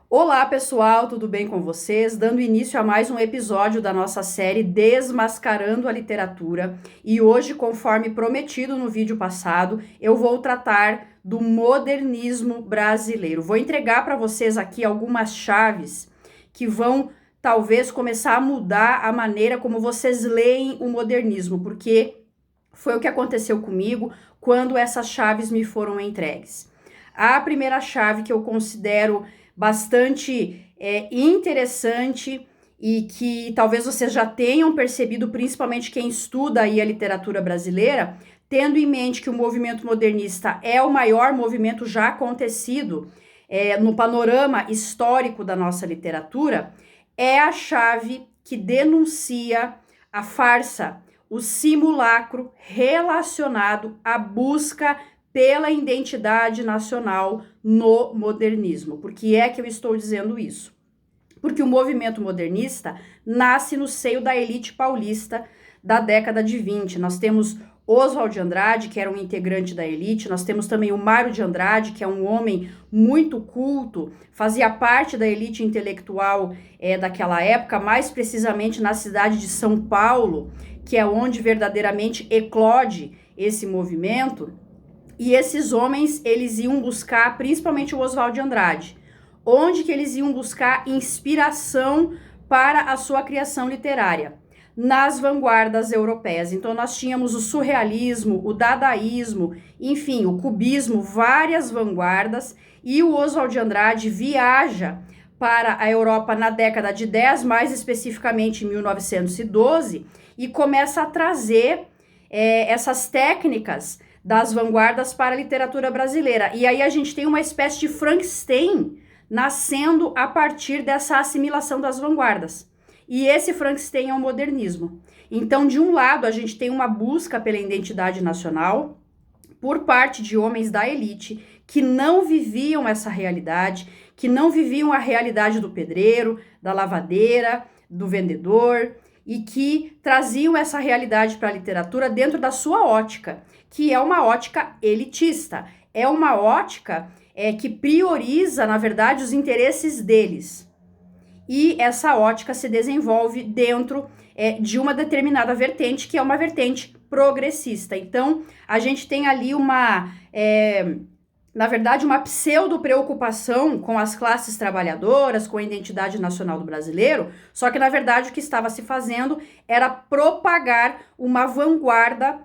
Olá, pessoal, tudo bem com vocês? Dando início a mais um episódio da nossa série Desmascarando a Literatura. E hoje, conforme prometido no vídeo passado, eu vou tratar do modernismo brasileiro. Vou entregar para vocês aqui algumas chaves que vão talvez começar a mudar a maneira como vocês leem o modernismo, porque foi o que aconteceu comigo quando essas chaves me foram entregues. A primeira chave que eu considero bastante interessante e que talvez vocês já tenham percebido, principalmente quem estuda aí a literatura brasileira, tendo em mente que o movimento modernista é o maior movimento já acontecido no panorama histórico da nossa literatura, é a chave que denuncia a farsa, o simulacro relacionado à busca pela identidade nacional no modernismo. Por que é que eu estou dizendo isso? Porque o movimento modernista nasce no seio da elite paulista da década de 20. Nós temos Oswald de Andrade, que era um integrante da elite, nós temos também o Mário de Andrade, que é um homem muito culto, fazia parte da elite intelectual daquela época, mais precisamente na cidade de São Paulo, que é onde verdadeiramente eclode esse movimento. E esses homens, eles iam buscar, principalmente o Oswald de Andrade, onde que eles iam buscar inspiração para a sua criação literária? Nas vanguardas europeias. Então nós tínhamos o surrealismo, o dadaísmo, enfim, o cubismo, várias vanguardas, e o Oswald de Andrade viaja para a Europa na década de 10, mais especificamente em 1912, e começa a trazer essas técnicas das vanguardas para a literatura brasileira. E aí a gente tem uma espécie de Frankenstein nascendo a partir dessa assimilação das vanguardas. E esse Frankenstein é o modernismo. Então, de um lado, a gente tem uma busca pela identidade nacional por parte de homens da elite que não viviam essa realidade, que não viviam a realidade do pedreiro, da lavadeira, do vendedor, e que traziam essa realidade para a literatura dentro da sua ótica, que é uma ótica elitista, é uma ótica que prioriza, na verdade, os interesses deles. E essa ótica se desenvolve dentro de uma determinada vertente, que é uma vertente progressista. Então, a gente tem ali na verdade, uma pseudo-preocupação com as classes trabalhadoras, com a identidade nacional do brasileiro, só que, na verdade, o que estava se fazendo era propagar uma vanguarda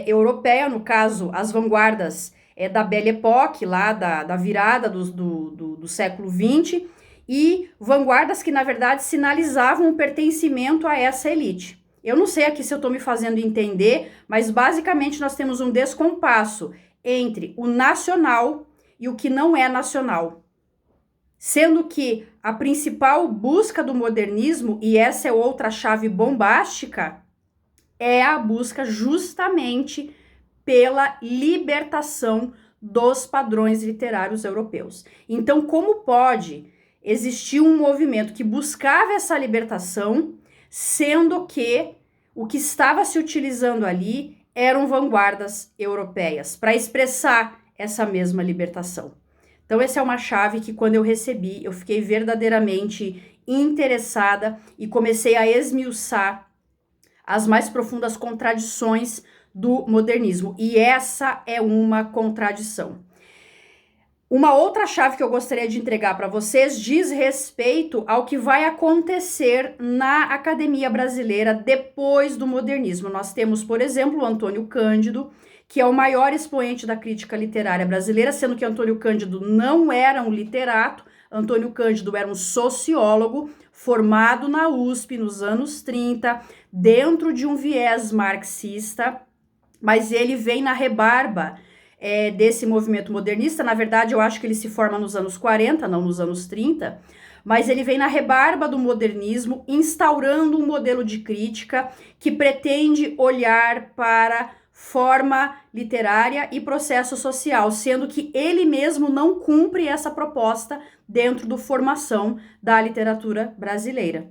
europeia, no caso, as vanguardas da Belle Époque, lá da virada do século XX, e vanguardas que, na verdade, sinalizavam o pertencimento a essa elite. Eu não sei aqui se eu estou me fazendo entender, mas, basicamente, nós temos um descompasso entre o nacional e o que não é nacional. Sendo que a principal busca do modernismo, e essa é outra chave bombástica, é a busca justamente pela libertação dos padrões literários europeus. Então, como pode existir um movimento que buscava essa libertação, sendo que o que estava se utilizando ali eram vanguardas europeias para expressar essa mesma libertação? Então, essa é uma chave que, quando eu recebi, eu fiquei verdadeiramente interessada e comecei a esmiuçar as mais profundas contradições do modernismo. E essa é uma contradição. Uma outra chave que eu gostaria de entregar para vocês diz respeito ao que vai acontecer na academia brasileira depois do modernismo. Nós temos, por exemplo, o Antônio Cândido, que é o maior expoente da crítica literária brasileira, sendo que Antônio Cândido não era um literato, Antônio Cândido era um sociólogo formado na USP nos anos 30, dentro de um viés marxista, mas ele vem na rebarba desse movimento modernista. Na verdade, eu acho que ele se forma nos anos 40, não nos anos 30, mas ele vem na rebarba do modernismo, instaurando um modelo de crítica que pretende olhar para forma literária e processo social, sendo que ele mesmo não cumpre essa proposta dentro do formação da literatura brasileira.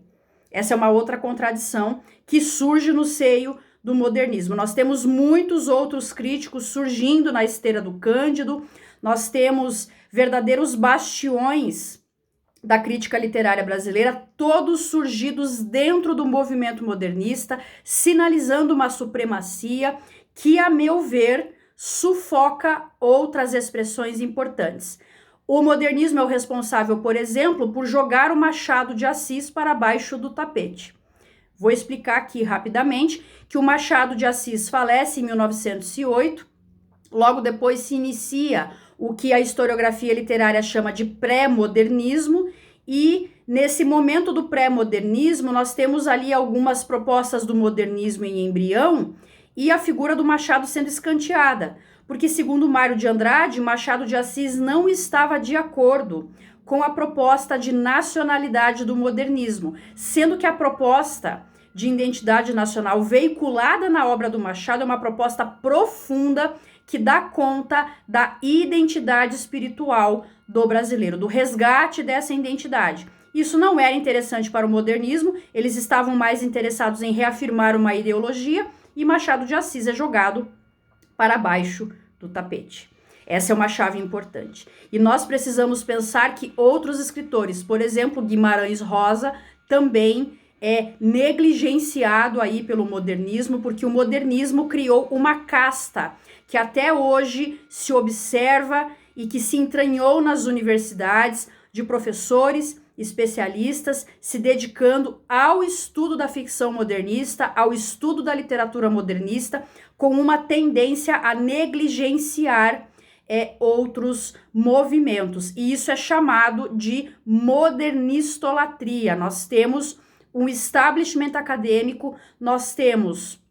Essa é uma outra contradição que surge no seio do modernismo. Nós temos muitos outros críticos surgindo na esteira do Cândido, nós temos verdadeiros bastiões da crítica literária brasileira, todos surgidos dentro do movimento modernista, sinalizando uma supremacia que, a meu ver, sufoca outras expressões importantes. O modernismo é o responsável, por exemplo, por jogar o Machado de Assis para baixo do tapete. Vou explicar aqui rapidamente que o Machado de Assis falece em 1908, logo depois se inicia o que a historiografia literária chama de pré-modernismo, e nesse momento do pré-modernismo nós temos ali algumas propostas do modernismo em embrião e a figura do Machado sendo escanteada, porque segundo Mário de Andrade, Machado de Assis não estava de acordo com a proposta de nacionalidade do modernismo, sendo que a proposta de identidade nacional veiculada na obra do Machado é uma proposta profunda que dá conta da identidade espiritual do brasileiro, do resgate dessa identidade. Isso não era interessante para o modernismo, eles estavam mais interessados em reafirmar uma ideologia, e Machado de Assis é jogado para baixo do tapete. Essa é uma chave importante. E nós precisamos pensar que outros escritores, por exemplo, Guimarães Rosa, também é negligenciado aí pelo modernismo, porque o modernismo criou uma casta que até hoje se observa e que se entranhou nas universidades de professores, especialistas, se dedicando ao estudo da ficção modernista, ao estudo da literatura modernista, com uma tendência a negligenciar outros movimentos. E isso é chamado de modernistolatria. Nós temos um establishment acadêmico, nós temos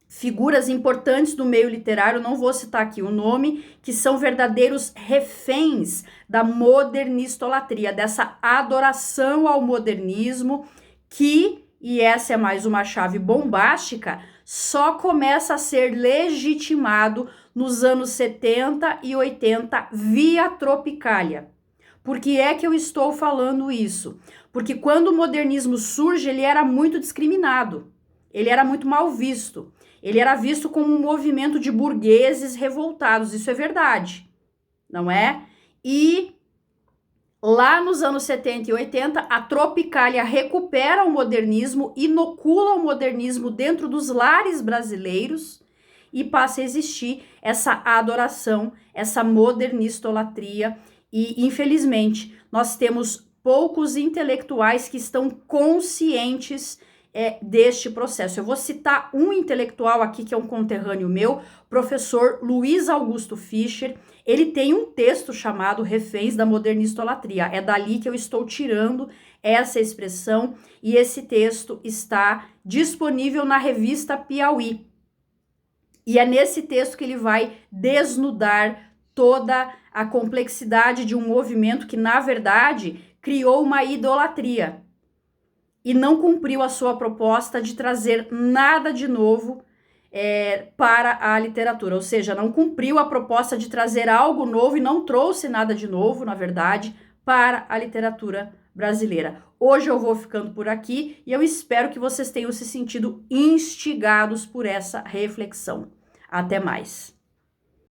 figuras importantes do meio literário, não vou citar aqui o nome, que são verdadeiros reféns da modernistolatria, dessa adoração ao modernismo que, e essa é mais uma chave bombástica, só começa a ser legitimado nos anos 70 e 80 via Tropicália. Por que é que eu estou falando isso? Porque quando o modernismo surge, ele era muito discriminado, ele era muito mal visto. Ele era visto como um movimento de burgueses revoltados, isso é verdade, não é? E lá nos anos 70 e 80, a Tropicália recupera o modernismo, inocula o modernismo dentro dos lares brasileiros e passa a existir essa adoração, essa modernistolatria. E, infelizmente, nós temos poucos intelectuais que estão conscientes deste processo. Eu vou citar um intelectual aqui que é um conterrâneo meu, professor Luiz Augusto Fischer. Ele tem um texto chamado Reféns da Modernistolatria. É dali que eu estou tirando essa expressão e esse texto está disponível na revista Piauí. E é nesse texto que ele vai desnudar toda a complexidade de um movimento que, na verdade, criou uma idolatria e não cumpriu a sua proposta de trazer nada de novo para a literatura, ou seja, não cumpriu a proposta de trazer algo novo e não trouxe nada de novo, na verdade, para a literatura brasileira. Hoje eu vou ficando por aqui e eu espero que vocês tenham se sentido instigados por essa reflexão. Até mais.